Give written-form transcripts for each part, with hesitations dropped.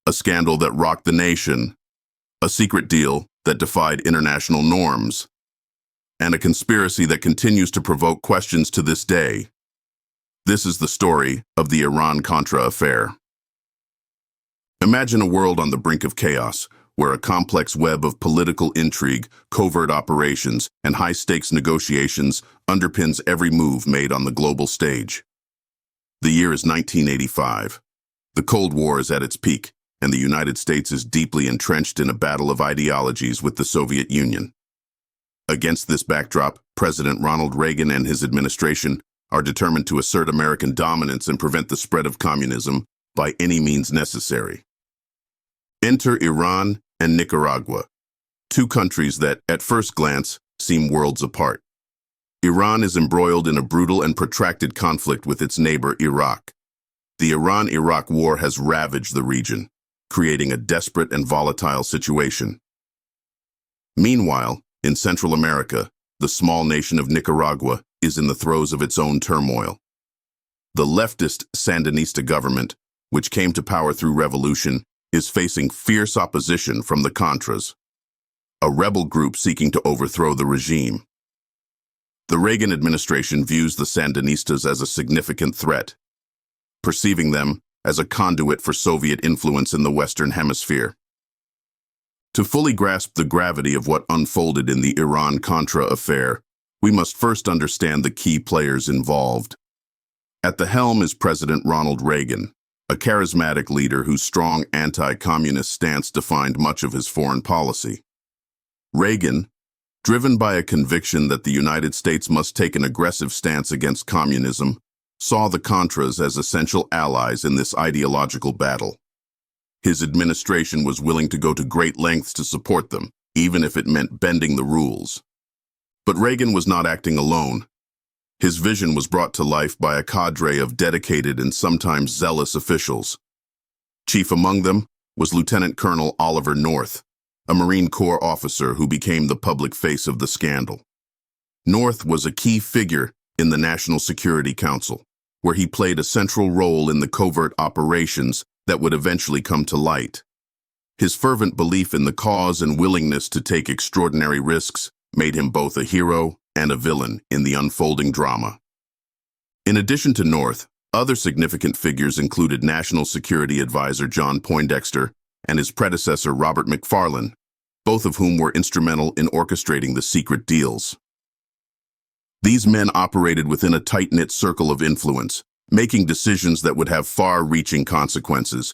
a scandal that rocked the nation, a secret deal that defied international norms, and a conspiracy that continues to provoke questions to this day. This is the story of the Iran-Contra Affair. Imagine a world on the brink of chaos, where a complex web of political intrigue, covert operations, and high-stakes negotiations underpins every move made on the global stage. The year is 1985. The Cold War is at its peak, and the United States is deeply entrenched in a battle of ideologies with the Soviet Union. Against this backdrop, President Ronald Reagan and his administration are determined to assert American dominance and prevent the spread of communism by any means necessary. Enter Iran and Nicaragua, two countries that, at first glance, seem worlds apart. Iran is embroiled in a brutal and protracted conflict with its neighbor, Iraq. The Iran-Iraq War has ravaged the region, creating a desperate and volatile situation. Meanwhile, in Central America, the small nation of Nicaragua is in the throes of its own turmoil. The leftist Sandinista government, which came to power through revolution, is facing fierce opposition from the Contras, a rebel group seeking to overthrow the regime. The Reagan administration views the Sandinistas as a significant threat, perceiving them as a conduit for Soviet influence in the Western Hemisphere. To fully grasp the gravity of what unfolded in the Iran-Contra Affair, we must first understand the key players involved. At the helm is President Ronald Reagan, a charismatic leader whose strong anti-communist stance defined much of his foreign policy. Reagan, driven by a conviction that the United States must take an aggressive stance against communism, saw the Contras as essential allies in this ideological battle. His administration was willing to go to great lengths to support them, even if it meant bending the rules. But Reagan was not acting alone. His vision was brought to life by a cadre of dedicated and sometimes zealous officials. Chief among them was Lieutenant Colonel Oliver North, a Marine Corps officer who became the public face of the scandal. North was a key figure in the National Security Council, where he played a central role in the covert operations that would eventually come to light. His fervent belief in the cause and willingness to take extraordinary risks made him both a hero and a villain in the unfolding drama. In addition to North, other significant figures included National Security Advisor John Poindexter and his predecessor Robert McFarlane, both of whom were instrumental in orchestrating the secret deals. These men operated within a tight-knit circle of influence, making decisions that would have far-reaching consequences,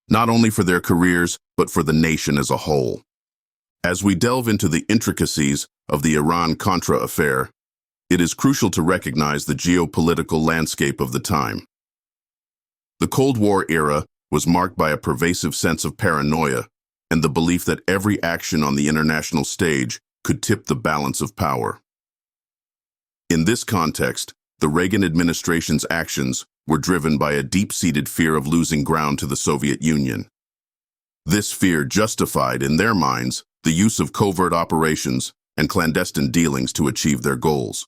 not only for their careers, but for the nation as a whole. As we delve into the intricacies of the Iran-Contra Affair, it is crucial to recognize the geopolitical landscape of the time. The Cold War era was marked by a pervasive sense of paranoia and the belief that every action on the international stage could tip the balance of power. In this context, the Reagan administration's actions were driven by a deep-seated fear of losing ground to the Soviet Union. This fear justified, in their minds, the use of covert operations and clandestine dealings to achieve their goals.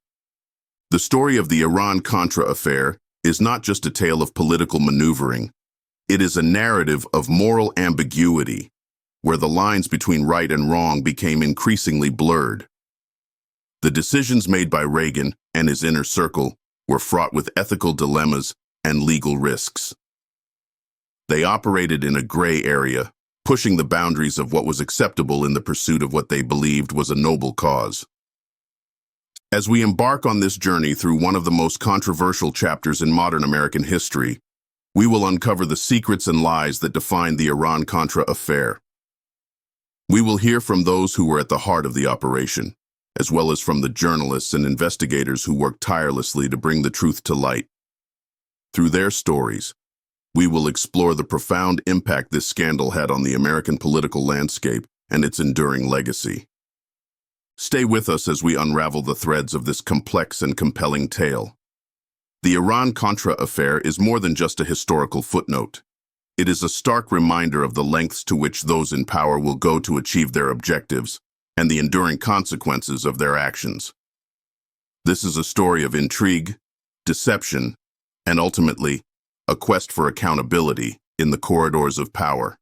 The story of the Iran-Contra Affair is not just a tale of political maneuvering. It is a narrative of moral ambiguity, where the lines between right and wrong became increasingly blurred. The decisions made by Reagan and his inner circle were fraught with ethical dilemmas and legal risks. They operated in a gray area, pushing the boundaries of what was acceptable in the pursuit of what they believed was a noble cause. As we embark on this journey through one of the most controversial chapters in modern American history, we will uncover the secrets and lies that define the Iran-Contra Affair. We will hear from those who were at the heart of the operation, as well as from the journalists and investigators who worked tirelessly to bring the truth to light. Through their stories, we will explore the profound impact this scandal had on the American political landscape and its enduring legacy. Stay with us as we unravel the threads of this complex and compelling tale. The Iran-Contra Affair is more than just a historical footnote. It is a stark reminder of the lengths to which those in power will go to achieve their objectives and the enduring consequences of their actions. This is a story of intrigue, deception, and ultimately, a quest for accountability in the corridors of power.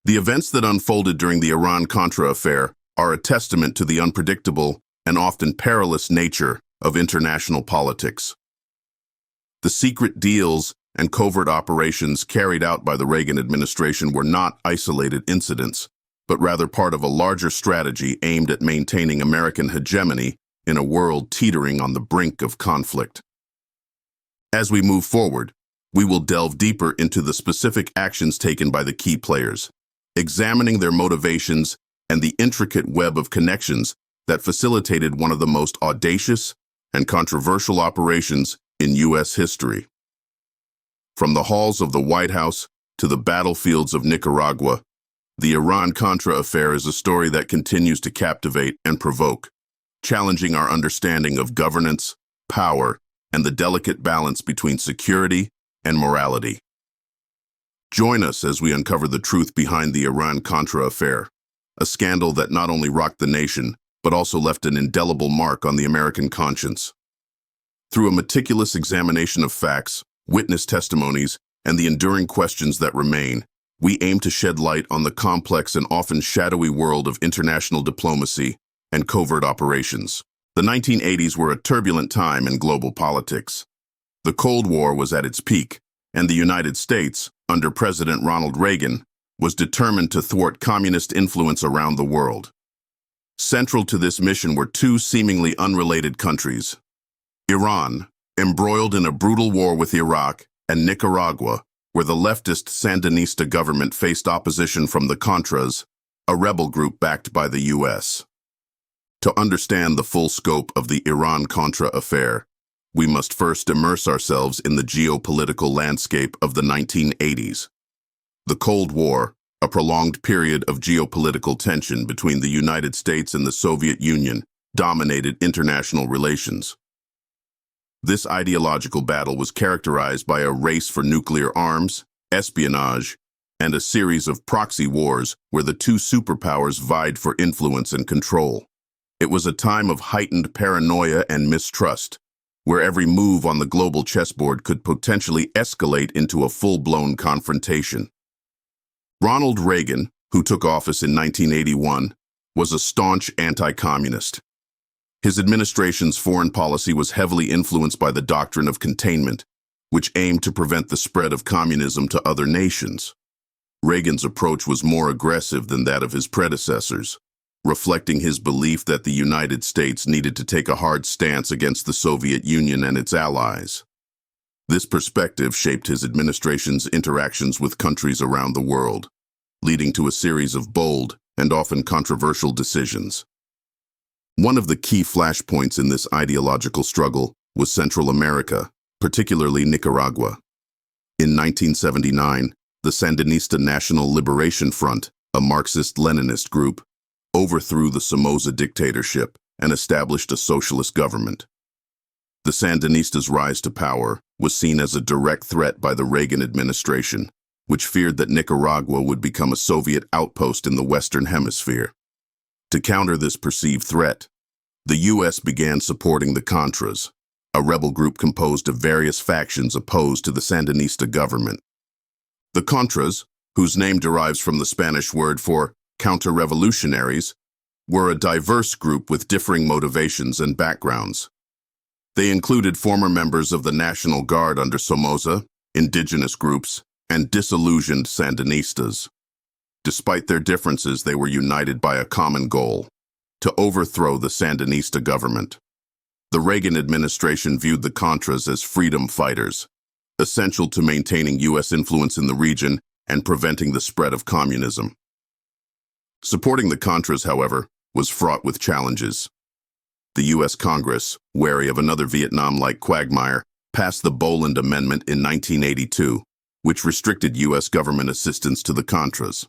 The events that unfolded during the Iran-Contra Affair are a testament to the unpredictable and often perilous nature of international politics. The secret deals and covert operations carried out by the Reagan administration were not isolated incidents, but rather part of a larger strategy aimed at maintaining American hegemony in a world teetering on the brink of conflict. As we move forward, we will delve deeper into the specific actions taken by the key players, examining their motivations and the intricate web of connections that facilitated one of the most audacious and controversial operations in U.S. history. From the halls of the White House to the battlefields of Nicaragua, the Iran-Contra Affair is a story that continues to captivate and provoke, challenging our understanding of governance, power, and the delicate balance between security and morality. Join us as we uncover the truth behind the Iran-Contra Affair, a scandal that not only rocked the nation, but also left an indelible mark on the American conscience. Through a meticulous examination of facts, witness testimonies, and the enduring questions that remain, we aim to shed light on the complex and often shadowy world of international diplomacy and covert operations. The 1980s were a turbulent time in global politics. The Cold War was at its peak, and the United States, under President Ronald Reagan, was determined to thwart communist influence around the world. Central to this mission were two seemingly unrelated countries: Iran, embroiled in a brutal war with Iraq, and Nicaragua, where the leftist Sandinista government faced opposition from the Contras, a rebel group backed by the U.S. To understand the full scope of the Iran-Contra Affair, we must first immerse ourselves in the geopolitical landscape of the 1980s. The Cold War, a prolonged period of geopolitical tension between the United States and the Soviet Union, dominated international relations. This ideological battle was characterized by a race for nuclear arms, espionage, and a series of proxy wars where the two superpowers vied for influence and control. It was a time of heightened paranoia and mistrust, where every move on the global chessboard could potentially escalate into a full-blown confrontation. Ronald Reagan, who took office in 1981, was a staunch anti-communist. His administration's foreign policy was heavily influenced by the doctrine of containment, which aimed to prevent the spread of communism to other nations. Reagan's approach was more aggressive than that of his predecessors, reflecting his belief that the United States needed to take a hard stance against the Soviet Union and its allies. This perspective shaped his administration's interactions with countries around the world, leading to a series of bold and often controversial decisions. One of the key flashpoints in this ideological struggle was Central America, particularly Nicaragua. In 1979, the Sandinista National Liberation Front, a Marxist-Leninist group, overthrew the Somoza dictatorship and established a socialist government. The Sandinistas' rise to power was seen as a direct threat by the Reagan administration, which feared that Nicaragua would become a Soviet outpost in the Western Hemisphere. To counter this perceived threat, the U.S. began supporting the Contras, a rebel group composed of various factions opposed to the Sandinista government. The Contras, whose name derives from the Spanish word for counter-revolutionaries, were a diverse group with differing motivations and backgrounds. They included former members of the National Guard under Somoza, indigenous groups, and disillusioned Sandinistas. Despite their differences, they were united by a common goal: to overthrow the Sandinista government. The Reagan administration viewed the Contras as freedom fighters, essential to maintaining U.S. influence in the region and preventing the spread of communism. Supporting the Contras, however, was fraught with challenges. The U.S. Congress, wary of another Vietnam-like quagmire, passed the Boland Amendment in 1982, which restricted U.S. government assistance to the Contras.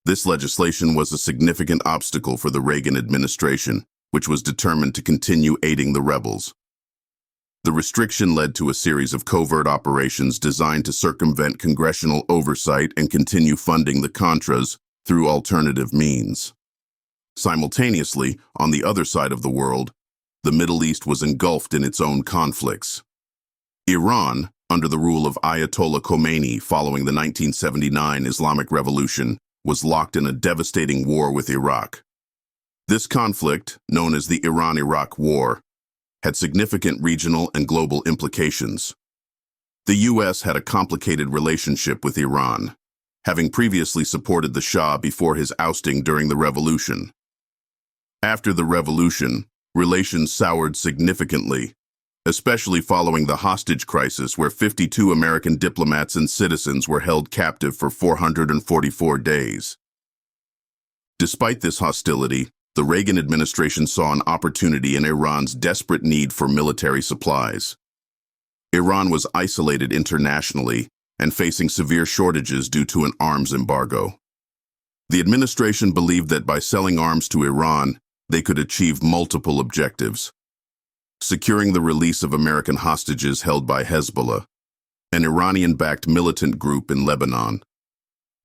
This legislation was a significant obstacle for the Reagan administration, which was determined to continue aiding the rebels. The restriction led to a series of covert operations designed to circumvent congressional oversight and continue funding the Contras through alternative means. Simultaneously, on the other side of the world, the Middle East was engulfed in its own conflicts. Iran, under the rule of Ayatollah Khomeini following the 1979 Islamic Revolution, was locked in a devastating war with Iraq. This conflict, known as the Iran-Iraq War, had significant regional and global implications. The U.S. had a complicated relationship with Iran, having previously supported the Shah before his ousting during the revolution. After the revolution, relations soured significantly, especially following the hostage crisis where 52 American diplomats and citizens were held captive for 444 days. Despite this hostility, the Reagan administration saw an opportunity in Iran's desperate need for military supplies. Iran was isolated internationally and facing severe shortages due to an arms embargo. The administration believed that by selling arms to Iran, they could achieve multiple objectives: securing the release of American hostages held by Hezbollah, an Iranian-backed militant group in Lebanon,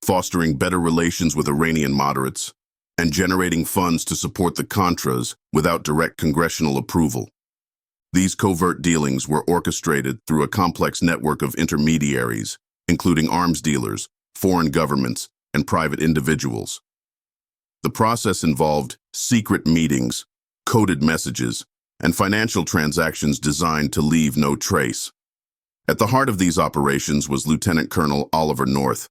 fostering better relations with Iranian moderates, and generating funds to support the Contras without direct congressional approval. These covert dealings were orchestrated through a complex network of intermediaries, including arms dealers, foreign governments, and private individuals. The process involved secret meetings, coded messages, and financial transactions designed to leave no trace. At the heart of these operations was Lieutenant Colonel Oliver North,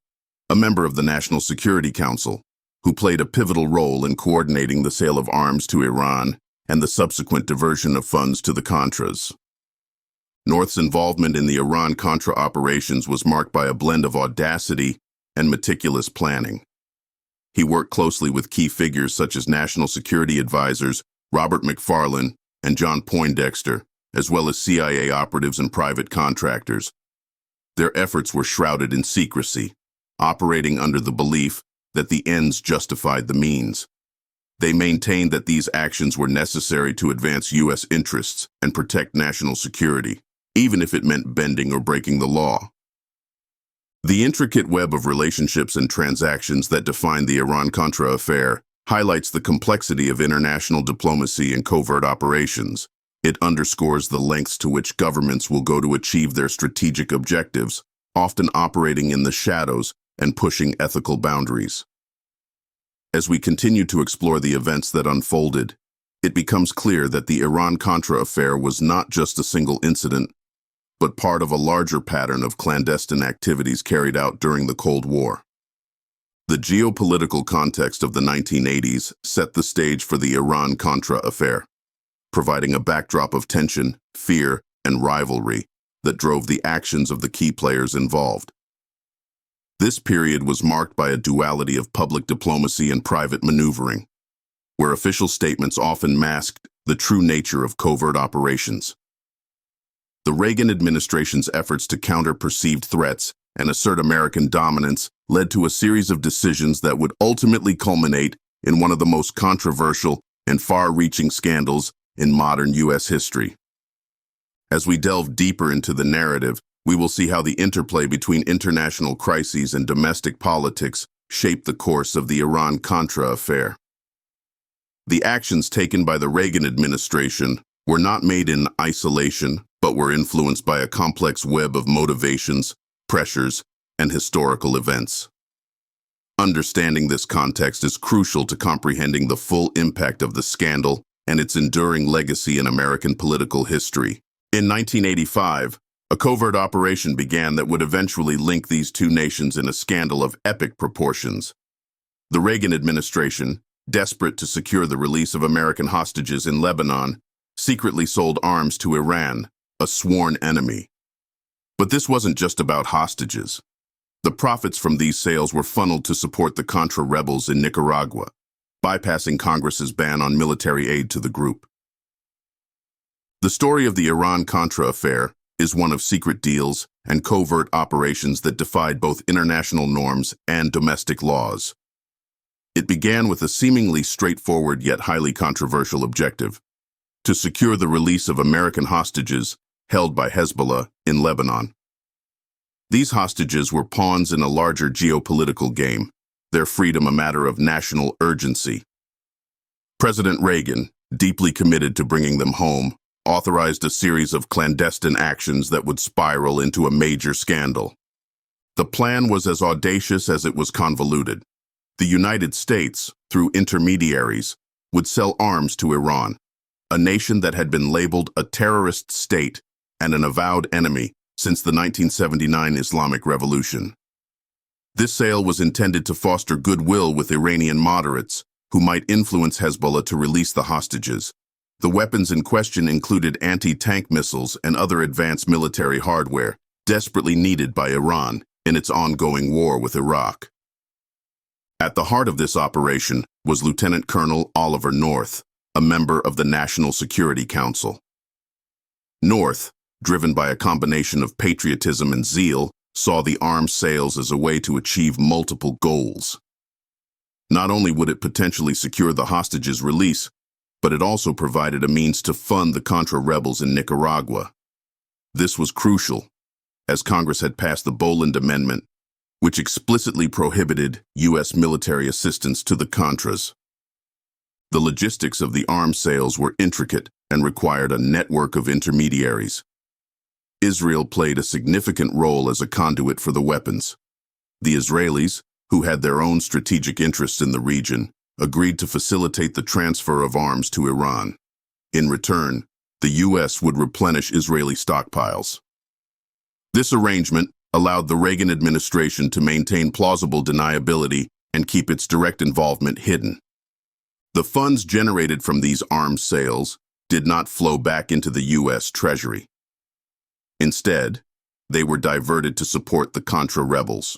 a member of the National Security Council, who played a pivotal role in coordinating the sale of arms to Iran and the subsequent diversion of funds to the Contras. North's involvement in the Iran-Contra operations was marked by a blend of audacity and meticulous planning. He worked closely with key figures such as National Security Advisors Robert McFarlane and John Poindexter, as well as CIA operatives and private contractors. Their efforts were shrouded in secrecy, operating under the belief that the ends justified the means. They maintained that these actions were necessary to advance U.S. interests and protect national security, even if it meant bending or breaking the law. The intricate web of relationships and transactions that define the Iran-Contra Affair highlights the complexity of international diplomacy and covert operations. It underscores the lengths to which governments will go to achieve their strategic objectives, often operating in the shadows and pushing ethical boundaries. As we continue to explore the events that unfolded, it becomes clear that the Iran-Contra Affair was not just a single incident, but part of a larger pattern of clandestine activities carried out during the Cold War. The geopolitical context of the 1980s set the stage for the Iran-Contra Affair, providing a backdrop of tension, fear, and rivalry that drove the actions of the key players involved. This period was marked by a duality of public diplomacy and private maneuvering, where official statements often masked the true nature of covert operations. The Reagan administration's efforts to counter perceived threats and assert American dominance led to a series of decisions that would ultimately culminate in one of the most controversial and far-reaching scandals in modern U.S. history. As we delve deeper into the narrative, we will see how the interplay between international crises and domestic politics shaped the course of the Iran-Contra Affair. The actions taken by the Reagan administration were not made in isolation, but were influenced by a complex web of motivations, pressures, and historical events. Understanding this context is crucial to comprehending the full impact of the scandal and its enduring legacy in American political history. In 1985, a covert operation began that would eventually link these two nations in a scandal of epic proportions. The Reagan administration, desperate to secure the release of American hostages in Lebanon, secretly sold arms to Iran, a sworn enemy. But this wasn't just about hostages. The profits from these sales were funneled to support the Contra rebels in Nicaragua, bypassing Congress's ban on military aid to the group. The story of the Iran-Contra Affair is one of secret deals and covert operations that defied both international norms and domestic laws. It began with a seemingly straightforward yet highly controversial objective: to secure the release of American hostages held by Hezbollah in Lebanon. These hostages were pawns in a larger geopolitical game, their freedom a matter of national urgency. President Reagan, deeply committed to bringing them home, authorized a series of clandestine actions that would spiral into a major scandal. The plan was as audacious as it was convoluted. The United States, through intermediaries, would sell arms to Iran, a nation that had been labeled a terrorist state and an avowed enemy since the 1979 Islamic Revolution. This sale was intended to foster goodwill with Iranian moderates, who might influence Hezbollah to release the hostages. The weapons in question included anti-tank missiles and other advanced military hardware, desperately needed by Iran in its ongoing war with Iraq. At the heart of this operation was Lieutenant Colonel Oliver North, a member of the National Security Council. North, driven by a combination of patriotism and zeal, saw the arms sales as a way to achieve multiple goals. Not only would it potentially secure the hostages' release, but it also provided a means to fund the Contra rebels in Nicaragua. This was crucial, as Congress had passed the Boland Amendment, which explicitly prohibited U.S. military assistance to the Contras. The logistics of the arms sales were intricate and required a network of intermediaries. Israel played a significant role as a conduit for the weapons. The Israelis, who had their own strategic interests in the region, agreed to facilitate the transfer of arms to Iran. In return, the U.S. would replenish Israeli stockpiles. This arrangement allowed the Reagan administration to maintain plausible deniability and keep its direct involvement hidden. The funds generated from these arms sales did not flow back into the U.S. Treasury. Instead, they were diverted to support the Contra rebels.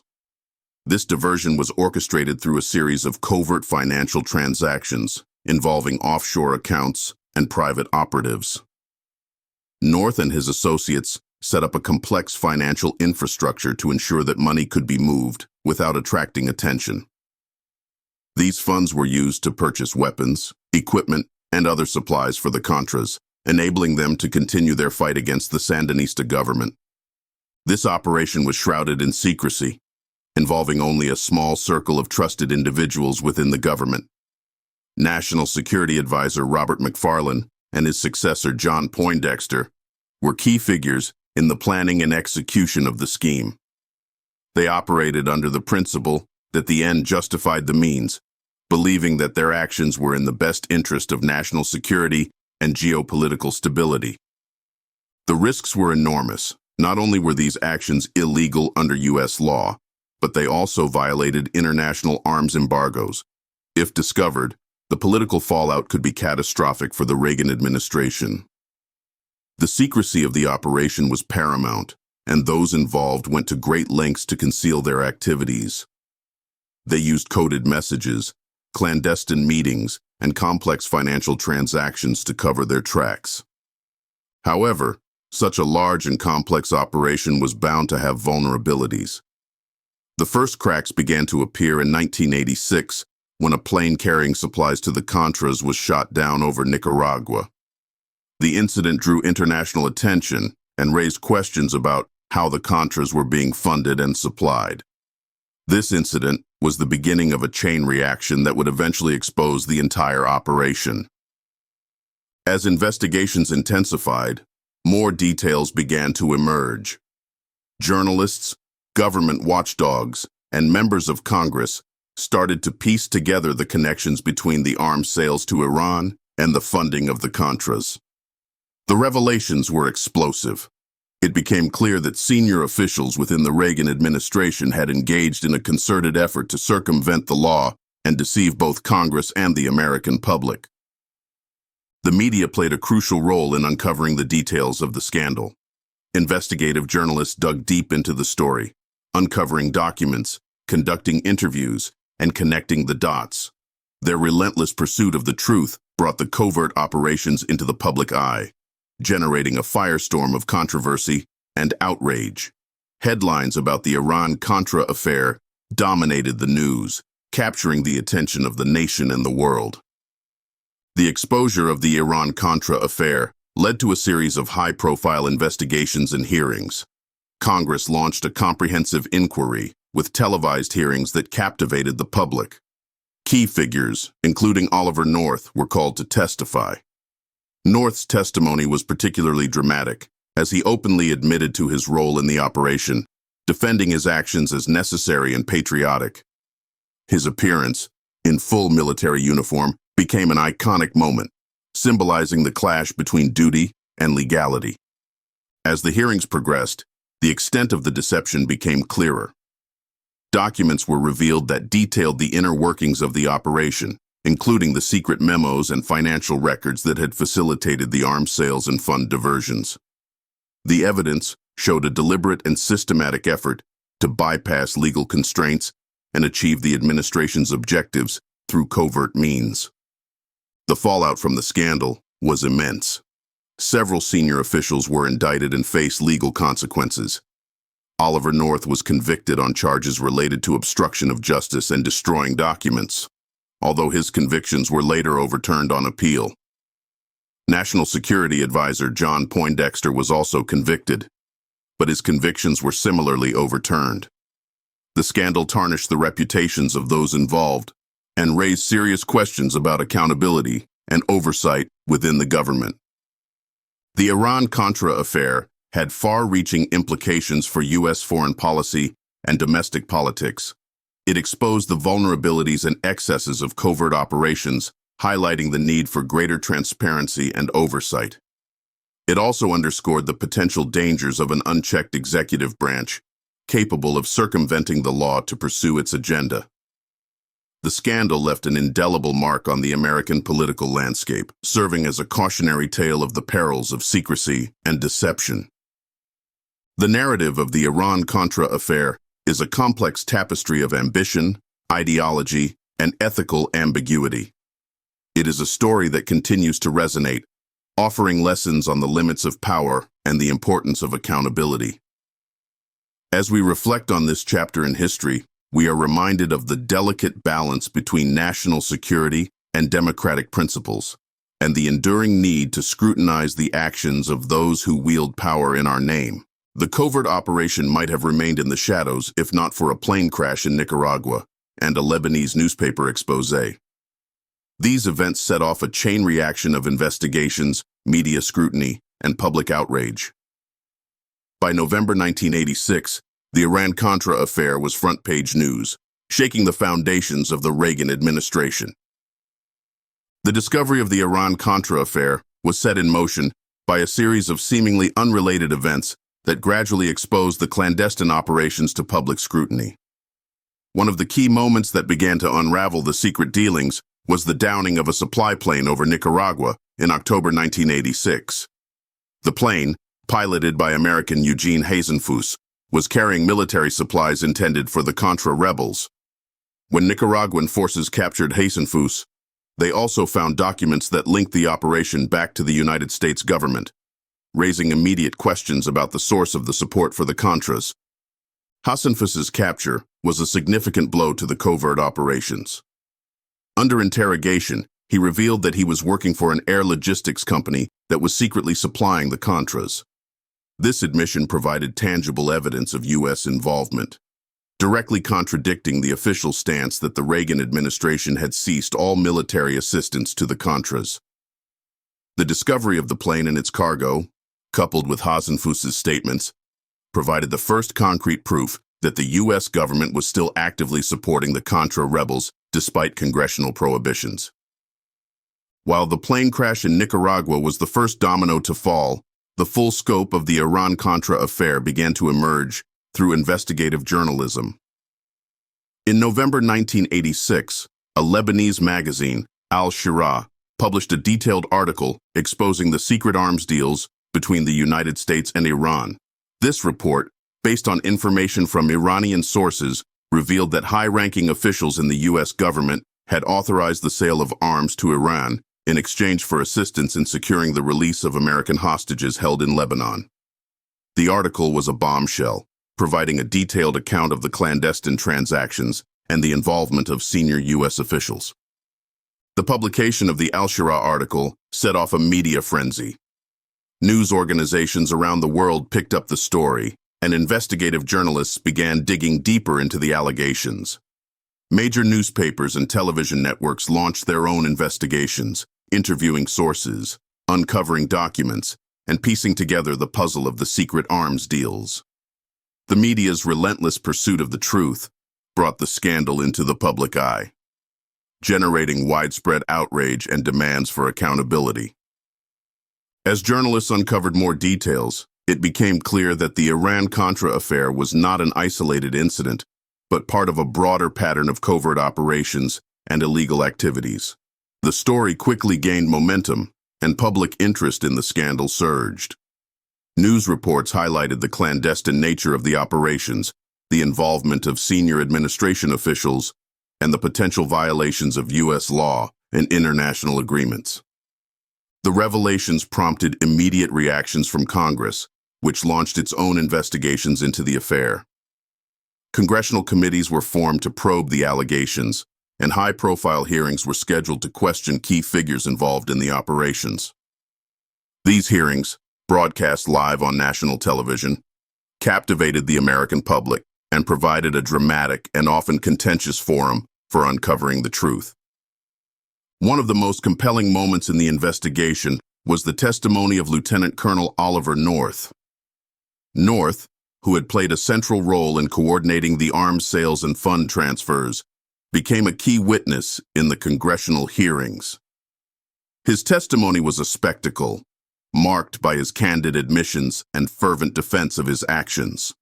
This diversion was orchestrated through a series of covert financial transactions involving offshore accounts and private operatives. North and his associates set up a complex financial infrastructure to ensure that money could be moved without attracting attention. These funds were used to purchase weapons, equipment, and other supplies for the Contras, enabling them to continue their fight against the Sandinista government. This operation was shrouded in secrecy, involving only a small circle of trusted individuals within the government. National Security Advisor Robert McFarlane and his successor John Poindexter were key figures in the planning and execution of the scheme. They operated under the principle that the end justified the means, believing that their actions were in the best interest of national security and geopolitical stability. The risks were enormous. Not only were these actions illegal under U.S. law, but they also violated international arms embargoes. If discovered, the political fallout could be catastrophic for the Reagan administration. The secrecy of the operation was paramount, and those involved went to great lengths to conceal their activities. They used coded messages, clandestine meetings, and complex financial transactions to cover their tracks. However, such a large and complex operation was bound to have vulnerabilities. The first cracks began to appear in 1986 when a plane carrying supplies to the Contras was shot down over Nicaragua. The incident drew international attention and raised questions about how the Contras were being funded and supplied. This incident was the beginning of a chain reaction that would eventually expose the entire operation. As investigations intensified, more details began to emerge. Journalists, government watchdogs, and members of Congress started to piece together the connections between the arms sales to Iran and the funding of the Contras. The revelations were explosive. It became clear that senior officials within the Reagan administration had engaged in a concerted effort to circumvent the law and deceive both Congress and the American public. The media played a crucial role in uncovering the details of the scandal. Investigative journalists dug deep into the story, uncovering documents, conducting interviews, and connecting the dots. Their relentless pursuit of the truth brought the covert operations into the public eye, generating a firestorm of controversy and outrage. Headlines about the Iran-Contra Affair dominated the news, capturing the attention of the nation and the world. The exposure of the Iran-Contra Affair led to a series of high-profile investigations and hearings. Congress launched a comprehensive inquiry with televised hearings that captivated the public. Key figures, including Oliver North, were called to testify. North's testimony was particularly dramatic, as he openly admitted to his role in the operation, defending his actions as necessary and patriotic. His appearance, in full military uniform, became an iconic moment, symbolizing the clash between duty and legality. As the hearings progressed, the extent of the deception became clearer. Documents were revealed that detailed the inner workings of the operation, including the secret memos and financial records that had facilitated the arms sales and fund diversions. The evidence showed a deliberate and systematic effort to bypass legal constraints and achieve the administration's objectives through covert means. The fallout from the scandal was immense. Several senior officials were indicted and faced legal consequences. Oliver North was convicted on charges related to obstruction of justice and destroying documents, although his convictions were later overturned on appeal. National Security Advisor John Poindexter was also convicted, but his convictions were similarly overturned. The scandal tarnished the reputations of those involved and raised serious questions about accountability and oversight within the government. The Iran-Contra Affair had far-reaching implications for U.S. foreign policy and domestic politics. It exposed the vulnerabilities and excesses of covert operations, highlighting the need for greater transparency and oversight. It also underscored the potential dangers of an unchecked executive branch, capable of circumventing the law to pursue its agenda. The scandal left an indelible mark on the American political landscape, serving as a cautionary tale of the perils of secrecy and deception. The narrative of the Iran-Contra Affair is a complex tapestry of ambition, ideology, and ethical ambiguity. It is a story that continues to resonate, offering lessons on the limits of power and the importance of accountability. As we reflect on this chapter in history, we are reminded of the delicate balance between national security and democratic principles, and the enduring need to scrutinize the actions of those who wield power in our name. The covert operation might have remained in the shadows if not for a plane crash in Nicaragua and a Lebanese newspaper expose. These events set off a chain reaction of investigations, media scrutiny, and public outrage. By November 1986, the Iran-Contra Affair was front-page news, shaking the foundations of the Reagan administration. The discovery of the Iran-Contra Affair was set in motion by a series of seemingly unrelated events that gradually exposed the clandestine operations to public scrutiny. One of the key moments that began to unravel the secret dealings was the downing of a supply plane over Nicaragua in October 1986. The plane, piloted by American Eugene Hazenfuss, was carrying military supplies intended for the Contra rebels. When Nicaraguan forces captured Hazenfuss, they also found documents that linked the operation back to the United States government, raising immediate questions about the source of the support for the Contras. Hazenfuss's capture was a significant blow to the covert operations. Under interrogation, he revealed that he was working for an air logistics company that was secretly supplying the Contras. This admission provided tangible evidence of U.S. involvement, directly contradicting the official stance that the Reagan administration had ceased all military assistance to the Contras. The discovery of the plane and its cargo, coupled with Hazenfuss's statements, provided the first concrete proof that the U.S. government was still actively supporting the Contra rebels despite congressional prohibitions. While the plane crash in Nicaragua was the first domino to fall, the full scope of the Iran-Contra affair began to emerge through investigative journalism. In November 1986, a Lebanese magazine, Al-Shira, published a detailed article exposing the secret arms deals between the United States and Iran. This report, based on information from Iranian sources, revealed that high-ranking officials in the U.S. government had authorized the sale of arms to Iran in exchange for assistance in securing the release of American hostages held in Lebanon. The article was a bombshell, providing a detailed account of the clandestine transactions and the involvement of senior U.S. officials. The publication of the Al-Shira article set off a media frenzy. News organizations around the world picked up the story, and investigative journalists began digging deeper into the allegations. Major newspapers and television networks launched their own investigations, interviewing sources, uncovering documents, and piecing together the puzzle of the secret arms deals. The media's relentless pursuit of the truth brought the scandal into the public eye, generating widespread outrage and demands for accountability. As journalists uncovered more details, it became clear that the Iran-Contra Affair was not an isolated incident, but part of a broader pattern of covert operations and illegal activities. The story quickly gained momentum, and public interest in the scandal surged. News reports highlighted the clandestine nature of the operations, the involvement of senior administration officials, and the potential violations of U.S. law and international agreements. The revelations prompted immediate reactions from Congress, which launched its own investigations into the affair. Congressional committees were formed to probe the allegations, and high-profile hearings were scheduled to question key figures involved in the operations. These hearings, broadcast live on national television, captivated the American public and provided a dramatic and often contentious forum for uncovering the truth. One of the most compelling moments in the investigation was the testimony of Lieutenant Colonel Oliver North. North, who had played a central role in coordinating the arms sales and fund transfers, became a key witness in the congressional hearings. His testimony was a spectacle, marked by his candid admissions and fervent defense of his actions.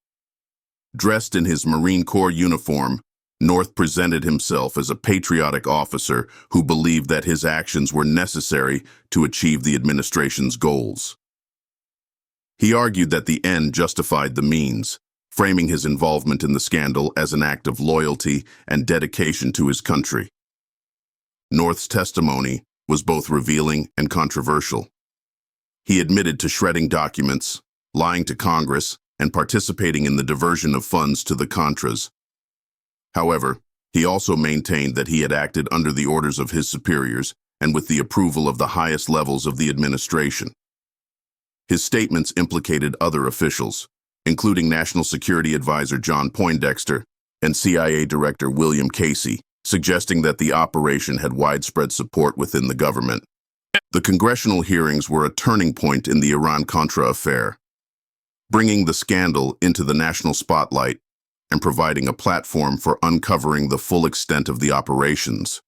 Dressed in his Marine Corps uniform, North presented himself as a patriotic officer who believed that his actions were necessary to achieve the administration's goals. He argued that the end justified the means, framing his involvement in the scandal as an act of loyalty and dedication to his country. North's testimony was both revealing and controversial. He admitted to shredding documents, lying to Congress, and participating in the diversion of funds to the Contras. However, he also maintained that he had acted under the orders of his superiors and with the approval of the highest levels of the administration. His statements implicated other officials, including National Security Advisor John Poindexter and CIA Director William Casey, suggesting that the operation had widespread support within the government. The congressional hearings were a turning point in the Iran-Contra Affair, bringing the scandal into the national spotlight and providing a platform for uncovering the full extent of the operations.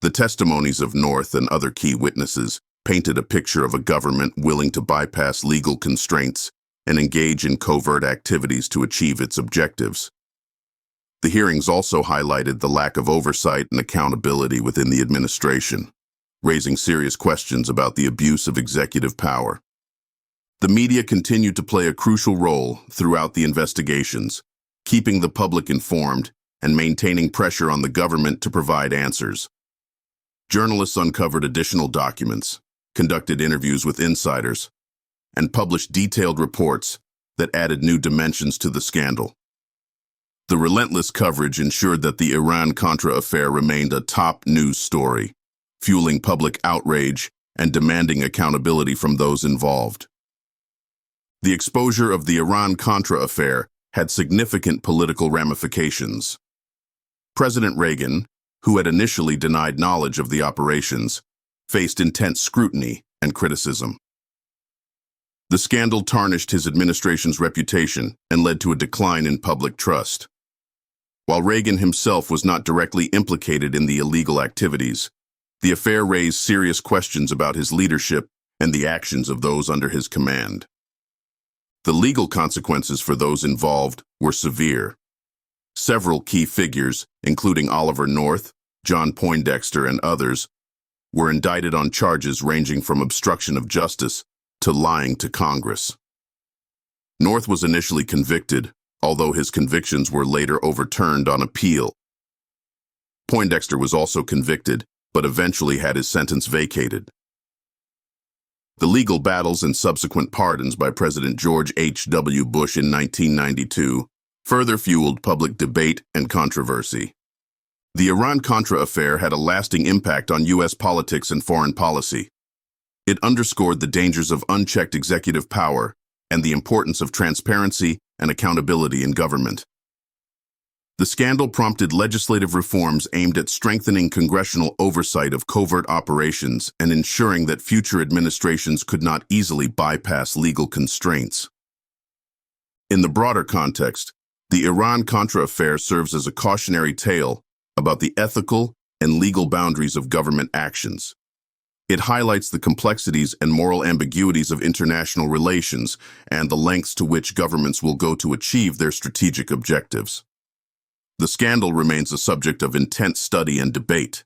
The testimonies of North and other key witnesses painted a picture of a government willing to bypass legal constraints and engage in covert activities to achieve its objectives. The hearings also highlighted the lack of oversight and accountability within the administration, raising serious questions about the abuse of executive power. The media continued to play a crucial role throughout the investigations, keeping the public informed and maintaining pressure on the government to provide answers. Journalists uncovered additional documents, conducted interviews with insiders, and published detailed reports that added new dimensions to the scandal. The relentless coverage ensured that the Iran-Contra Affair remained a top news story, fueling public outrage and demanding accountability from those involved. The exposure of the Iran-Contra Affair had significant political ramifications. President Reagan, who had initially denied knowledge of the operations, faced intense scrutiny and criticism. The scandal tarnished his administration's reputation and led to a decline in public trust. While Reagan himself was not directly implicated in the illegal activities, the affair raised serious questions about his leadership and the actions of those under his command. The legal consequences for those involved were severe. Several key figures, including Oliver North, John Poindexter, and others, were indicted on charges ranging from obstruction of justice to lying to Congress. North was initially convicted, although his convictions were later overturned on appeal. Poindexter was also convicted, but eventually had his sentence vacated. The legal battles and subsequent pardons by President George H.W. Bush in 1992 further fueled public debate and controversy. The Iran-Contra Affair had a lasting impact on U.S. politics and foreign policy. It underscored the dangers of unchecked executive power and the importance of transparency and accountability in government. The scandal prompted legislative reforms aimed at strengthening congressional oversight of covert operations and ensuring that future administrations could not easily bypass legal constraints. In the broader context, the Iran-Contra Affair serves as a cautionary tale about the ethical and legal boundaries of government actions. It highlights the complexities and moral ambiguities of international relations and the lengths to which governments will go to achieve their strategic objectives. The scandal remains a subject of intense study and debate,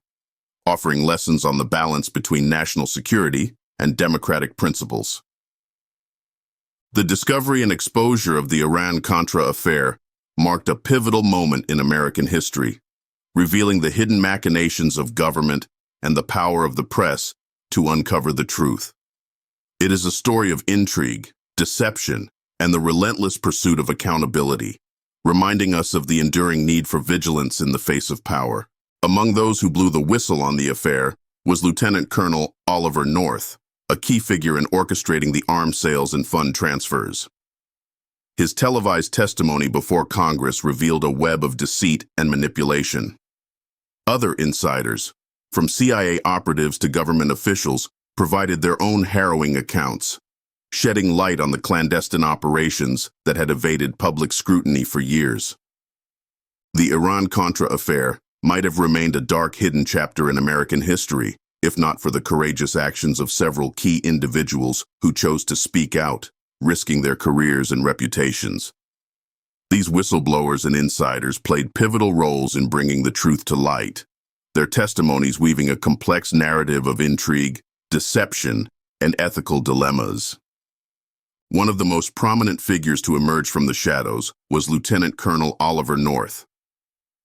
offering lessons on the balance between national security and democratic principles. The discovery and exposure of the Iran-Contra Affair marked a pivotal moment in American history, revealing the hidden machinations of government and the power of the press to uncover the truth. It is a story of intrigue, deception, and the relentless pursuit of accountability, reminding us of the enduring need for vigilance in the face of power. Among those who blew the whistle on the affair was Lieutenant Colonel Oliver North, a key figure in orchestrating the arms sales and fund transfers. His televised testimony before Congress revealed a web of deceit and manipulation. Other insiders, from CIA operatives to government officials, provided their own harrowing accounts, shedding light on the clandestine operations that had evaded public scrutiny for years. The Iran-Contra Affair might have remained a dark hidden chapter in American history, if not for the courageous actions of several key individuals who chose to speak out, risking their careers and reputations. These whistleblowers and insiders played pivotal roles in bringing the truth to light, their testimonies weaving a complex narrative of intrigue, deception, and ethical dilemmas. One of the most prominent figures to emerge from the shadows was Lieutenant Colonel Oliver North.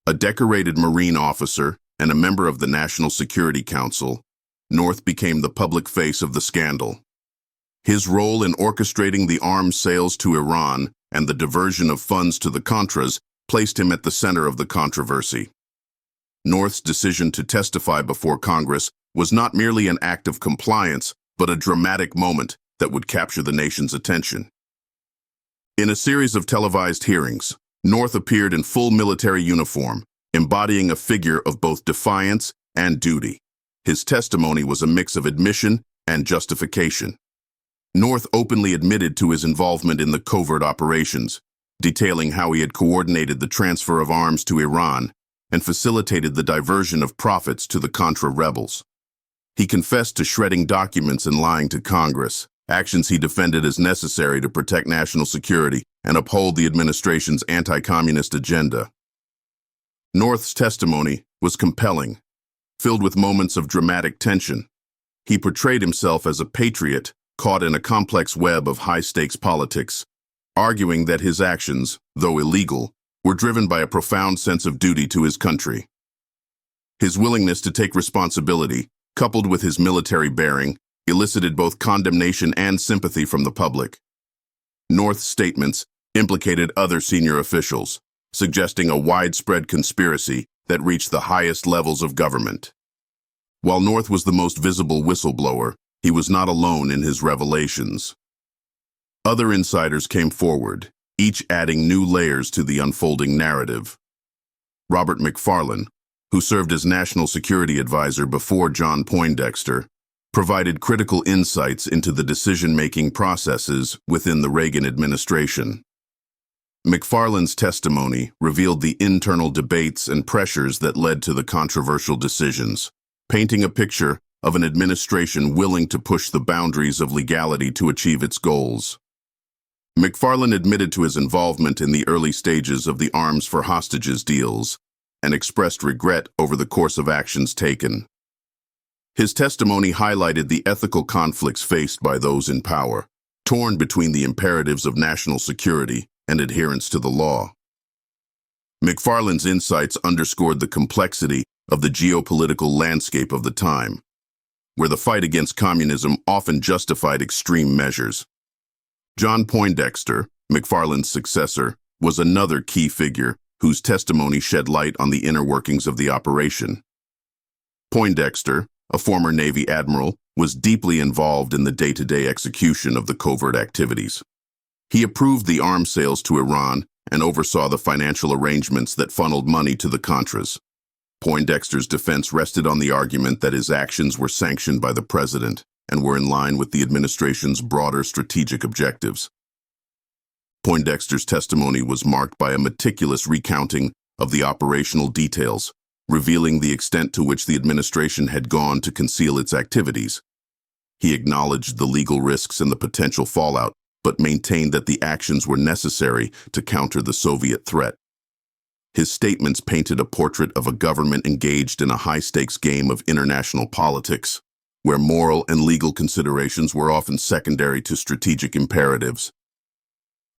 A decorated Marine officer and a member of the National Security Council, North became the public face of the scandal. His role in orchestrating the arms sales to Iran and the diversion of funds to the Contras placed him at the center of the controversy. North's decision to testify before Congress was not merely an act of compliance, but a dramatic moment that would capture the nation's attention. In a series of televised hearings, North appeared in full military uniform, embodying a figure of both defiance and duty. His testimony was a mix of admission and justification. North openly admitted to his involvement in the covert operations, detailing how he had coordinated the transfer of arms to Iran and facilitated the diversion of profits to the Contra rebels. He confessed to shredding documents and lying to Congress, actions he defended as necessary to protect national security and uphold the administration's anti-communist agenda. North's testimony was compelling, filled with moments of dramatic tension. He portrayed himself as a patriot caught in a complex web of high-stakes politics, arguing that his actions, though illegal, were driven by a profound sense of duty to his country. His willingness to take responsibility, coupled with his military bearing, elicited both condemnation and sympathy from the public. North's statements implicated other senior officials, suggesting a widespread conspiracy that reached the highest levels of government. While North was the most visible whistleblower, he was not alone in his revelations. Other insiders came forward, each adding new layers to the unfolding narrative. Robert McFarlane, who served as National Security Advisor before John Poindexter, provided critical insights into the decision-making processes within the Reagan administration. McFarlane's testimony revealed the internal debates and pressures that led to the controversial decisions, painting a picture of an administration willing to push the boundaries of legality to achieve its goals. McFarlane admitted to his involvement in the early stages of the arms for hostages deals and expressed regret over the course of actions taken. His testimony highlighted the ethical conflicts faced by those in power, torn between the imperatives of national security and adherence to the law. McFarlane's insights underscored the complexity of the geopolitical landscape of the time, where the fight against communism often justified extreme measures. John Poindexter, McFarlane's successor, was another key figure whose testimony shed light on the inner workings of the operation. Poindexter, a former Navy admiral, was deeply involved in the day-to-day execution of the covert activities. He approved the arms sales to Iran and oversaw the financial arrangements that funneled money to the Contras. Poindexter's defense rested on the argument that his actions were sanctioned by the president and were in line with the administration's broader strategic objectives. Poindexter's testimony was marked by a meticulous recounting of the operational details, revealing the extent to which the administration had gone to conceal its activities. He acknowledged the legal risks and the potential fallout, but maintained that the actions were necessary to counter the Soviet threat. His statements painted a portrait of a government engaged in a high-stakes game of international politics, where moral and legal considerations were often secondary to strategic imperatives.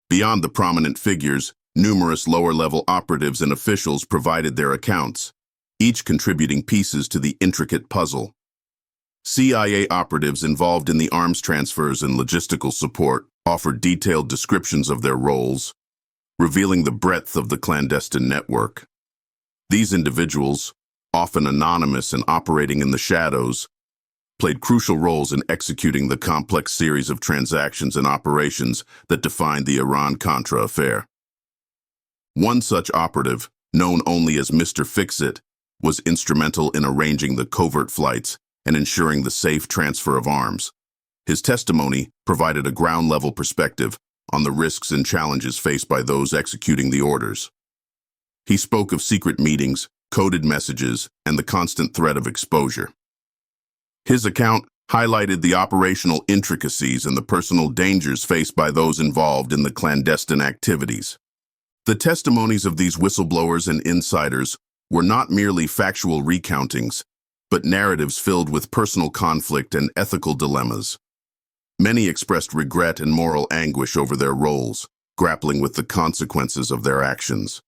Beyond the prominent figures, numerous lower-level operatives and officials provided their accounts, each contributing pieces to the intricate puzzle. CIA operatives involved in the arms transfers and logistical support offered detailed descriptions of their roles, revealing the breadth of the clandestine network. These individuals, often anonymous and operating in the shadows, played crucial roles in executing the complex series of transactions and operations that defined the Iran-Contra Affair. One such operative, known only as Mr. Fix-It, was instrumental in arranging the covert flights and ensuring the safe transfer of arms. His testimony provided a ground-level perspective on the risks and challenges faced by those executing the orders. He spoke of secret meetings, coded messages, and the constant threat of exposure. His account highlighted the operational intricacies and the personal dangers faced by those involved in the clandestine activities. The testimonies of these whistleblowers and insiders were not merely factual recountings, but narratives filled with personal conflict and ethical dilemmas. Many expressed regret and moral anguish over their roles, grappling with the consequences of their actions.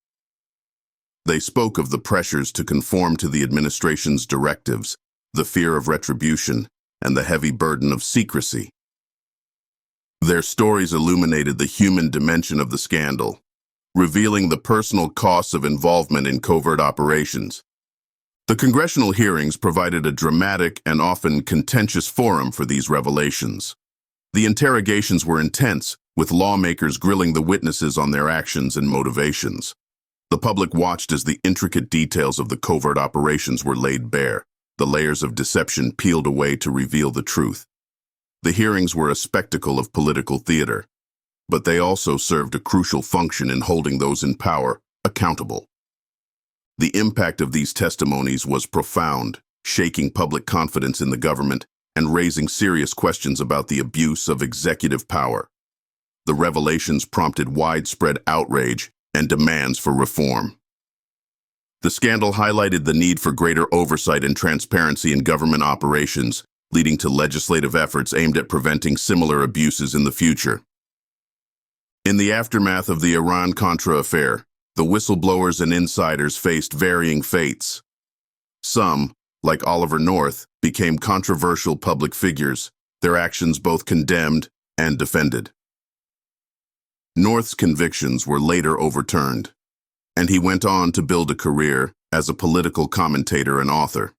They spoke of the pressures to conform to the administration's directives, the fear of retribution, and the heavy burden of secrecy. Their stories illuminated the human dimension of the scandal, revealing the personal costs of involvement in covert operations. The congressional hearings provided a dramatic and often contentious forum for these revelations. The interrogations were intense, with lawmakers grilling the witnesses on their actions and motivations. The public watched as the intricate details of the covert operations were laid bare, the layers of deception peeled away to reveal the truth. The hearings were a spectacle of political theater, but they also served a crucial function in holding those in power accountable. The impact of these testimonies was profound, shaking public confidence in the government and raising serious questions about the abuse of executive power. The revelations prompted widespread outrage and demands for reform. The scandal highlighted the need for greater oversight and transparency in government operations, leading to legislative efforts aimed at preventing similar abuses in the future. In the aftermath of the Iran-Contra Affair, the whistleblowers and insiders faced varying fates. Some, like Oliver North, became controversial public figures, their actions both condemned and defended. North's convictions were later overturned, and he went on to build a career as a political commentator and author.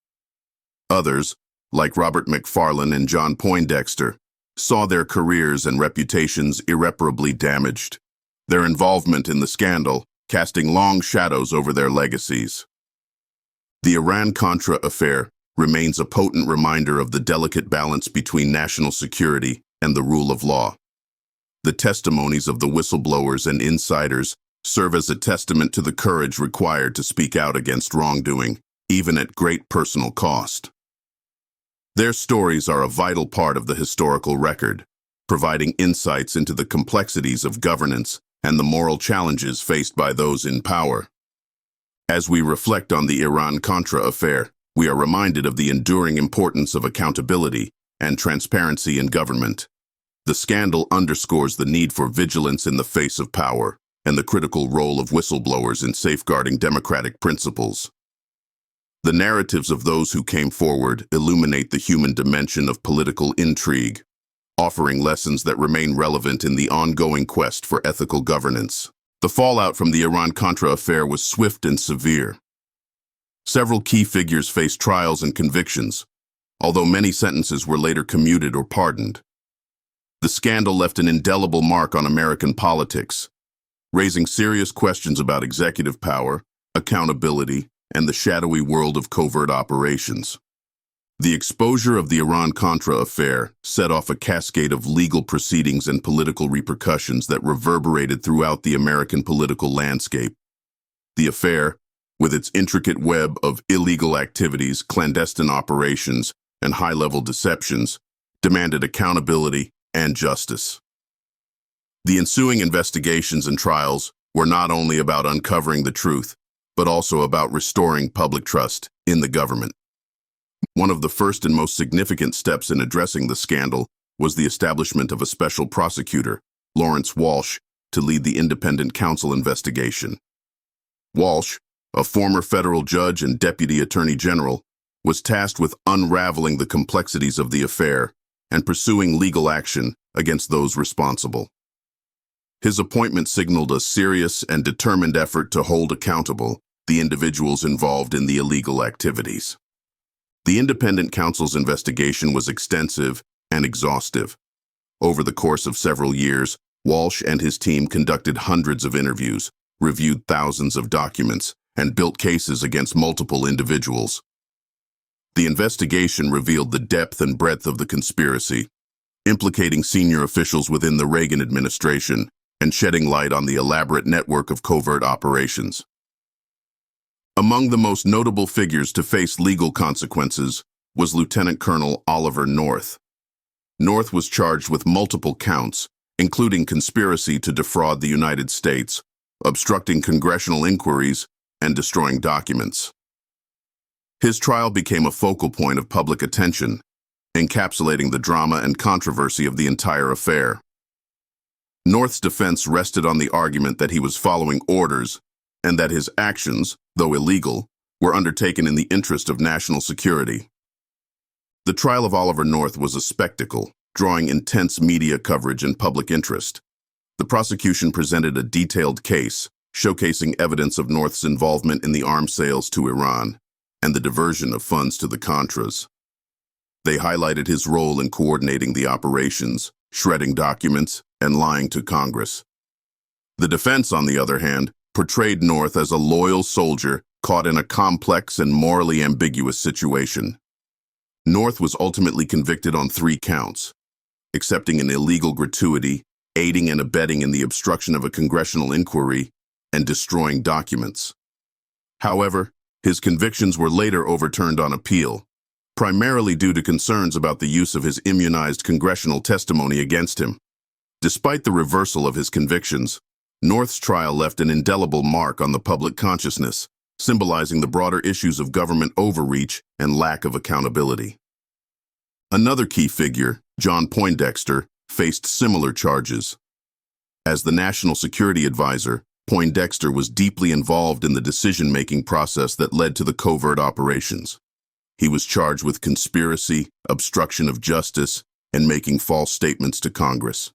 Others, like Robert McFarlane and John Poindexter, saw their careers and reputations irreparably damaged, their involvement in the scandal casting long shadows over their legacies. The Iran-Contra Affair remains a potent reminder of the delicate balance between national security and the rule of law. The testimonies of the whistleblowers and insiders serve as a testament to the courage required to speak out against wrongdoing, even at great personal cost. Their stories are a vital part of the historical record, providing insights into the complexities of governance and the moral challenges faced by those in power. As we reflect on the Iran-Contra Affair, we are reminded of the enduring importance of accountability and transparency in government. The scandal underscores the need for vigilance in the face of power and the critical role of whistleblowers in safeguarding democratic principles. The narratives of those who came forward illuminate the human dimension of political intrigue, offering lessons that remain relevant in the ongoing quest for ethical governance. The fallout from the Iran-Contra Affair was swift and severe. Several key figures faced trials and convictions, although many sentences were later commuted or pardoned. The scandal left an indelible mark on American politics, raising serious questions about executive power, accountability, and the shadowy world of covert operations. The exposure of the Iran-Contra Affair set off a cascade of legal proceedings and political repercussions that reverberated throughout the American political landscape. The affair, with its intricate web of illegal activities, clandestine operations, and high-level deceptions, demanded accountability and justice. The ensuing investigations and trials were not only about uncovering the truth, but also about restoring public trust in the government. One of the first and most significant steps in addressing the scandal was the establishment of a special prosecutor, Lawrence Walsh, to lead the independent counsel investigation. Walsh, a former federal judge and deputy attorney general, was tasked with unraveling the complexities of the affair and pursuing legal action against those responsible. His appointment signaled a serious and determined effort to hold accountable the individuals involved in the illegal activities. The independent counsel's investigation was extensive and exhaustive. Over the course of several years, Walsh and his team conducted hundreds of interviews, reviewed thousands of documents, and built cases against multiple individuals. The investigation revealed the depth and breadth of the conspiracy, implicating senior officials within the Reagan administration and shedding light on the elaborate network of covert operations. Among the most notable figures to face legal consequences was Lieutenant Colonel Oliver North. North was charged with multiple counts, including conspiracy to defraud the United States, obstructing congressional inquiries, and destroying documents. His trial became a focal point of public attention, encapsulating the drama and controversy of the entire affair. North's defense rested on the argument that he was following orders and that his actions, though illegal, were undertaken in the interest of national security. The trial of Oliver North was a spectacle, drawing intense media coverage and public interest. The prosecution presented a detailed case, showcasing evidence of North's involvement in the arms sales to Iran and the diversion of funds to the Contras. They highlighted his role in coordinating the operations, shredding documents, and lying to Congress. The defense, on the other hand, portrayed North as a loyal soldier caught in a complex and morally ambiguous situation. North was ultimately convicted on 3 counts: accepting an illegal gratuity, aiding and abetting in the obstruction of a congressional inquiry, and destroying documents. However, his convictions were later overturned on appeal, primarily due to concerns about the use of his immunized congressional testimony against him. Despite the reversal of his convictions, North's trial left an indelible mark on the public consciousness, symbolizing the broader issues of government overreach and lack of accountability. Another key figure, John Poindexter, faced similar charges. As the National Security Advisor, Poindexter was deeply involved in the decision-making process that led to the covert operations. He was charged with conspiracy, obstruction of justice, and making false statements to Congress.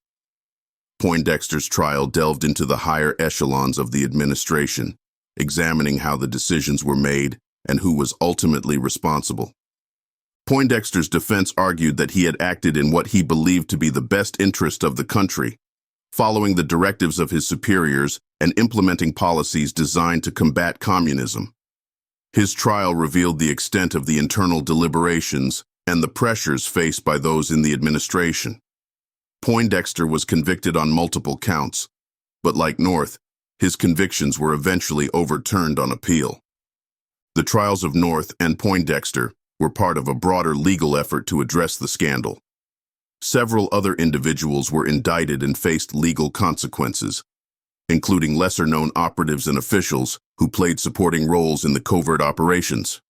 Poindexter's trial delved into the higher echelons of the administration, examining how the decisions were made and who was ultimately responsible. Poindexter's defense argued that he had acted in what he believed to be the best interest of the country, following the directives of his superiors and implementing policies designed to combat communism. His trial revealed the extent of the internal deliberations and the pressures faced by those in the administration. Poindexter was convicted on multiple counts, but like North, his convictions were eventually overturned on appeal. The trials of North and Poindexter were part of a broader legal effort to address the scandal. Several other individuals were indicted and faced legal consequences, including lesser-known operatives and officials who played supporting roles in the covert operations.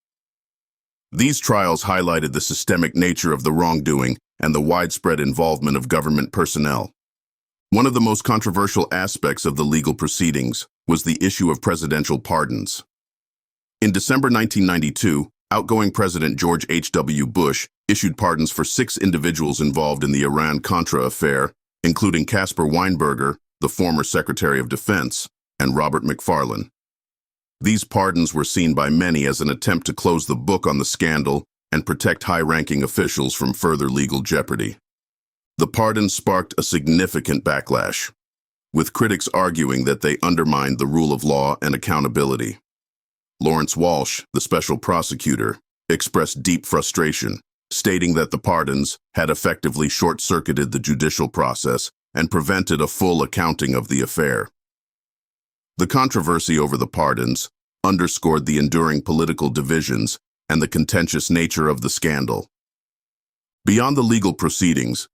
These trials highlighted the systemic nature of the wrongdoing and the widespread involvement of government personnel. One of the most controversial aspects of the legal proceedings was the issue of presidential pardons. In December 1992, outgoing President George H.W. Bush issued pardons for 6 individuals involved in the Iran-Contra Affair, including Caspar Weinberger, the former Secretary of Defense, and Robert McFarlane. These pardons were seen by many as an attempt to close the book on the scandal and protect high-ranking officials from further legal jeopardy. The pardons sparked a significant backlash. with critics arguing that they undermined the rule of law and accountability. Lawrence Walsh, the special prosecutor, expressed deep frustration, stating that the pardons had effectively short-circuited the judicial process and prevented a full accounting of the affair. The controversy over the pardons underscored the enduring political divisions and the contentious nature of the scandal. Beyond the legal proceedings,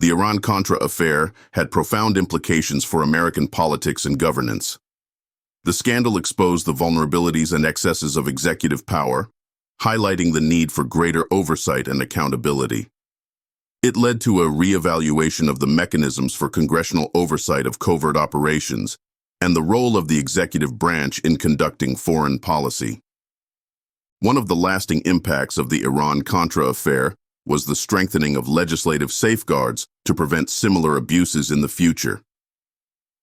the Iran-Contra Affair had profound implications for American politics and governance. The scandal exposed the vulnerabilities and excesses of executive power, highlighting the need for greater oversight and accountability. It led to a reevaluation of the mechanisms for congressional oversight of covert operations and the role of the executive branch in conducting foreign policy. One of the lasting impacts of the Iran-Contra Affair was the strengthening of legislative safeguards to prevent similar abuses in the future.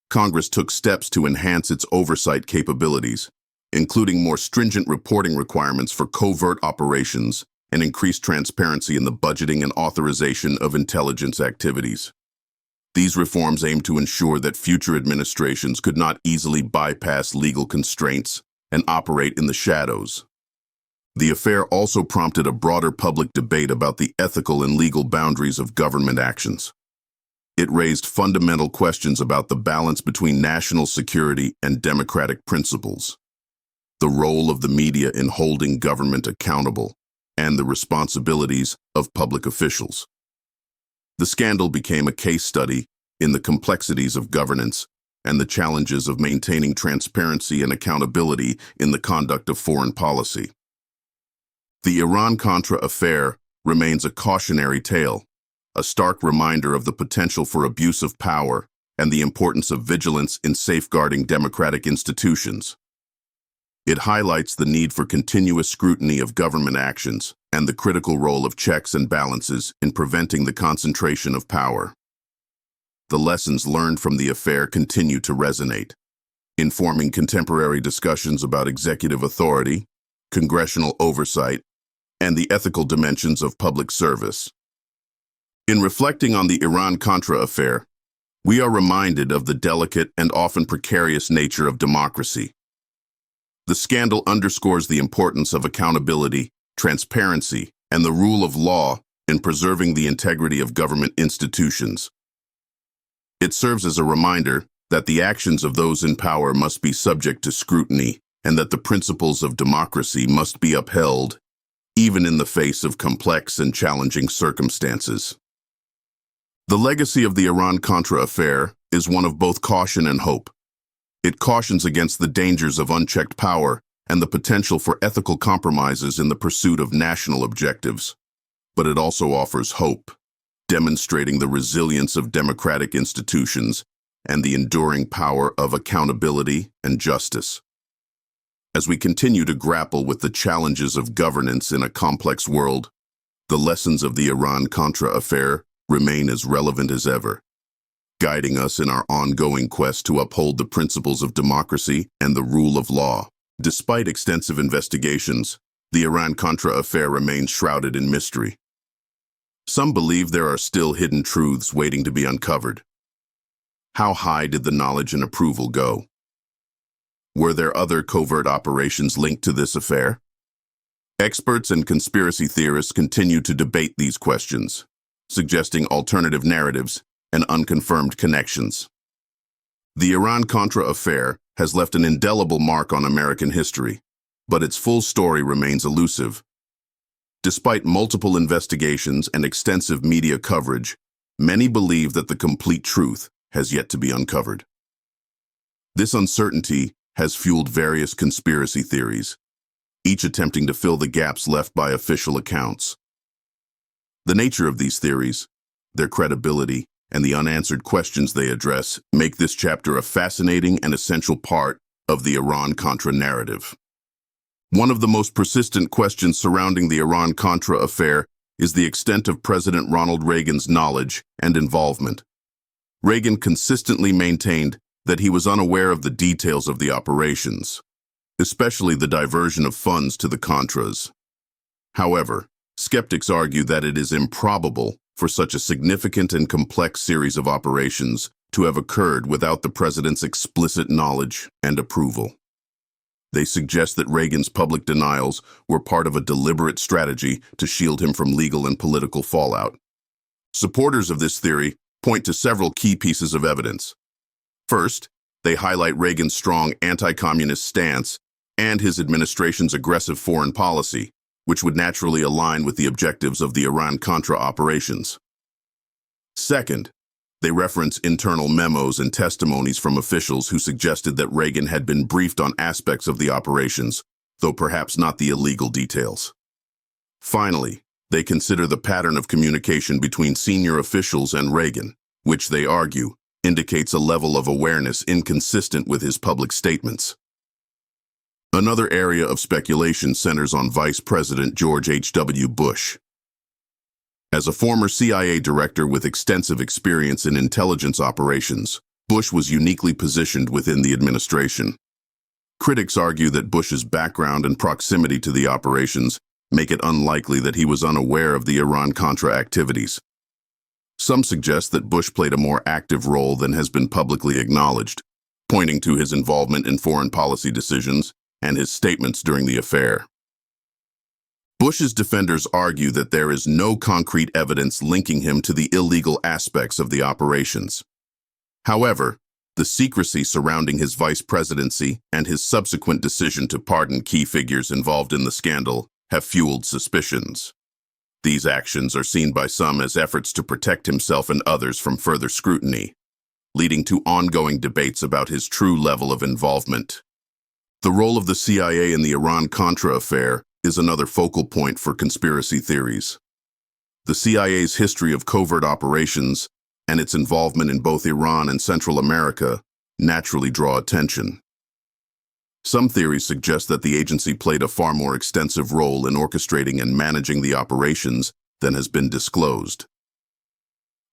Congress took steps to enhance its oversight capabilities, including more stringent reporting requirements for covert operations and increased transparency in the budgeting and authorization of intelligence activities. These reforms aim to ensure that future administrations could not easily bypass legal constraints and operate in the shadows. The affair also prompted a broader public debate about the ethical and legal boundaries of government actions. It raised fundamental questions about the balance between national security and democratic principles, the role of the media in holding government accountable, and the responsibilities of public officials. The scandal became a case study in the complexities of governance and the challenges of maintaining transparency and accountability in the conduct of foreign policy. The Iran-Contra Affair remains a cautionary tale, a stark reminder of the potential for abuse of power and the importance of vigilance in safeguarding democratic institutions. It highlights the need for continuous scrutiny of government actions and the critical role of checks and balances in preventing the concentration of power. The lessons learned from the affair continue to resonate, informing contemporary discussions about executive authority, congressional oversight, and the ethical dimensions of public service. In reflecting on the Iran-Contra Affair, we are reminded of the delicate and often precarious nature of democracy. The scandal underscores the importance of accountability, transparency, and the rule of law in preserving the integrity of government institutions. It serves as a reminder that the actions of those in power must be subject to scrutiny and that the principles of democracy must be upheld, even in the face of complex and challenging circumstances. The legacy of the Iran-Contra Affair is one of both caution and hope. It cautions against the dangers of unchecked power and the potential for ethical compromises in the pursuit of national objectives. But it also offers hope, demonstrating the resilience of democratic institutions and the enduring power of accountability and justice. As we continue to grapple with the challenges of governance in a complex world, the lessons of the Iran-Contra Affair remain as relevant as ever, guiding us in our ongoing quest to uphold the principles of democracy and the rule of law. Despite extensive investigations, the Iran-Contra Affair remains shrouded in mystery. Some believe there are still hidden truths waiting to be uncovered. How high did the knowledge and approval go? Were there other covert operations linked to this affair? Experts and conspiracy theorists continue to debate these questions, suggesting alternative narratives and unconfirmed connections. The Iran-Contra Affair has left an indelible mark on American history, but its full story remains elusive. Despite multiple investigations and extensive media coverage, many believe that the complete truth has yet to be uncovered. This uncertainty has fueled various conspiracy theories, each attempting to fill the gaps left by official accounts. The nature of these theories, their credibility, and the unanswered questions they address make this chapter a fascinating and essential part of the Iran-Contra narrative. One of the most persistent questions surrounding the Iran-Contra affair is the extent of President Ronald Reagan's knowledge and involvement. Reagan consistently maintained that he was unaware of the details of the operations, especially the diversion of funds to the Contras. However, skeptics argue that it is improbable for such a significant and complex series of operations to have occurred without the president's explicit knowledge and approval. They suggest that Reagan's public denials were part of a deliberate strategy to shield him from legal and political fallout. Supporters of this theory point to several key pieces of evidence. First, they highlight Reagan's strong anti-communist stance and his administration's aggressive foreign policy, which would naturally align with the objectives of the Iran-Contra operations. Second, they reference internal memos and testimonies from officials who suggested that Reagan had been briefed on aspects of the operations, though perhaps not the illegal details. Finally, they consider the pattern of communication between senior officials and Reagan, which they argue indicates a level of awareness inconsistent with his public statements. Another area of speculation centers on Vice President George H.W. Bush. As a former CIA director with extensive experience in intelligence operations, Bush was uniquely positioned within the administration. Critics argue that Bush's background and proximity to the operations make it unlikely that he was unaware of the Iran-Contra activities. Some suggest that Bush played a more active role than has been publicly acknowledged, pointing to his involvement in foreign policy decisions and his statements during the affair. Bush's defenders argue that there is no concrete evidence linking him to the illegal aspects of the operations. However, the secrecy surrounding his vice presidency and his subsequent decision to pardon key figures involved in the scandal have fueled suspicions. These actions are seen by some as efforts to protect himself and others from further scrutiny, leading to ongoing debates about his true level of involvement. The role of the CIA in the Iran-Contra Affair is another focal point for conspiracy theories. The CIA's history of covert operations and its involvement in both Iran and Central America naturally draw attention. Some theories suggest that the agency played a far more extensive role in orchestrating and managing the operations than has been disclosed.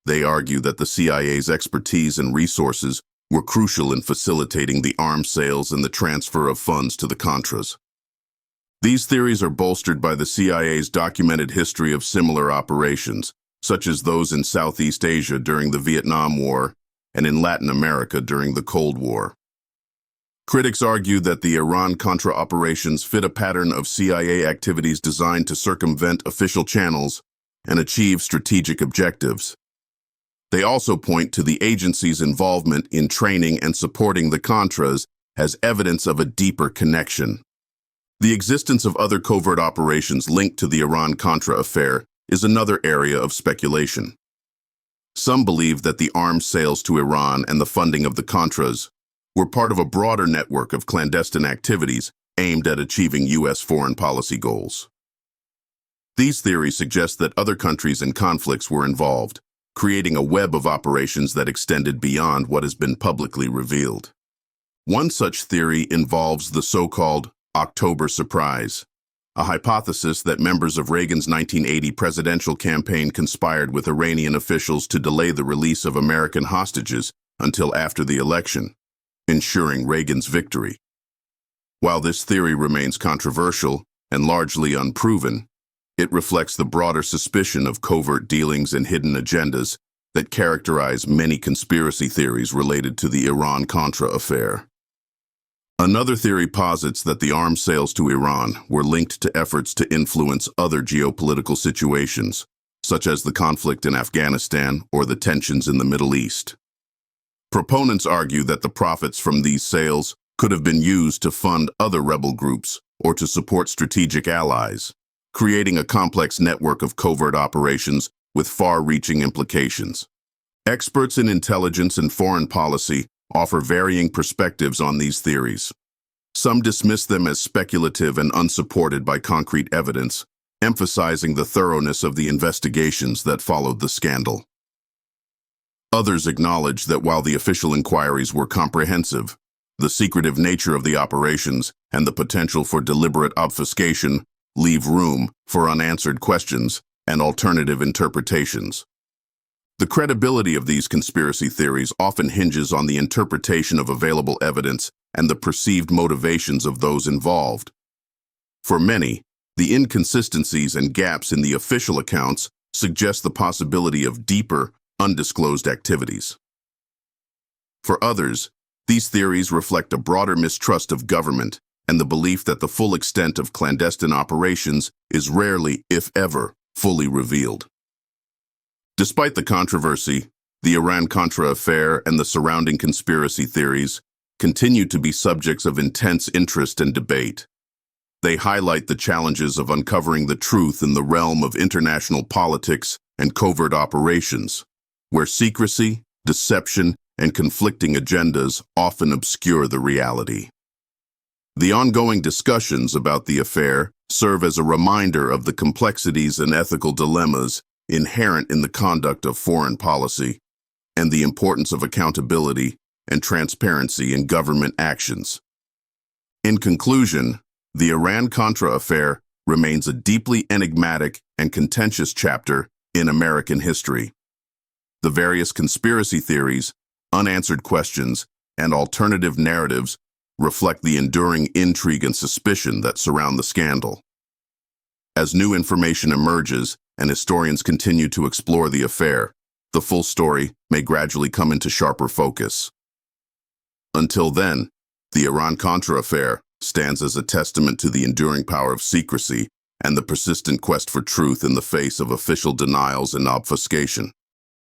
They argue that the CIA's expertise and resources were crucial in facilitating the arms sales and the transfer of funds to the Contras. These theories are bolstered by the CIA's documented history of similar operations, such as those in Southeast Asia during the Vietnam War and in Latin America during the Cold War. Critics argue that the Iran-Contra operations fit a pattern of CIA activities designed to circumvent official channels and achieve strategic objectives. They also point to the agency's involvement in training and supporting the Contras as evidence of a deeper connection. The existence of other covert operations linked to the Iran-Contra affair is another area of speculation. Some believe that the arms sales to Iran and the funding of the Contras were part of a broader network of clandestine activities aimed at achieving U.S. foreign policy goals. These theories suggest that other countries and conflicts were involved, creating a web of operations that extended beyond what has been publicly revealed. One such theory involves the so-called October surprise, a hypothesis that members of Reagan's 1980 presidential campaign conspired with Iranian officials to delay the release of American hostages until after the election, ensuring Reagan's victory. While this theory remains controversial and largely unproven, it reflects the broader suspicion of covert dealings and hidden agendas that characterize many conspiracy theories related to the Iran-Contra affair. Another theory posits that the arms sales to Iran were linked to efforts to influence other geopolitical situations, such as the conflict in Afghanistan or the tensions in the Middle East. Proponents argue that the profits from these sales could have been used to fund other rebel groups or to support strategic allies, creating a complex network of covert operations with far-reaching implications. Experts in intelligence and foreign policy offer varying perspectives on these theories. Some dismiss them as speculative and unsupported by concrete evidence, emphasizing the thoroughness of the investigations that followed the scandal. Others acknowledge that while the official inquiries were comprehensive, the secretive nature of the operations and the potential for deliberate obfuscation leave room for unanswered questions and alternative interpretations. The credibility of these conspiracy theories often hinges on the interpretation of available evidence and the perceived motivations of those involved. For many, the inconsistencies and gaps in the official accounts suggest the possibility of deeper, undisclosed activities. For others, these theories reflect a broader mistrust of government and the belief that the full extent of clandestine operations is rarely, if ever, fully revealed. Despite the controversy, the Iran-Contra Affair and the surrounding conspiracy theories continue to be subjects of intense interest and debate. They highlight the challenges of uncovering the truth in the realm of international politics and covert operations, where secrecy, deception, and conflicting agendas often obscure the reality. The ongoing discussions about the affair serve as a reminder of the complexities and ethical dilemmas inherent in the conduct of foreign policy and the importance of accountability and transparency in government actions. In conclusion, the Iran-Contra Affair remains a deeply enigmatic and contentious chapter in American history. The various conspiracy theories, unanswered questions, and alternative narratives reflect the enduring intrigue and suspicion that surround the scandal. As new information emerges and historians continue to explore the affair, the full story may gradually come into sharper focus. Until then, the Iran-Contra Affair stands as a testament to the enduring power of secrecy and the persistent quest for truth in the face of official denials and obfuscation.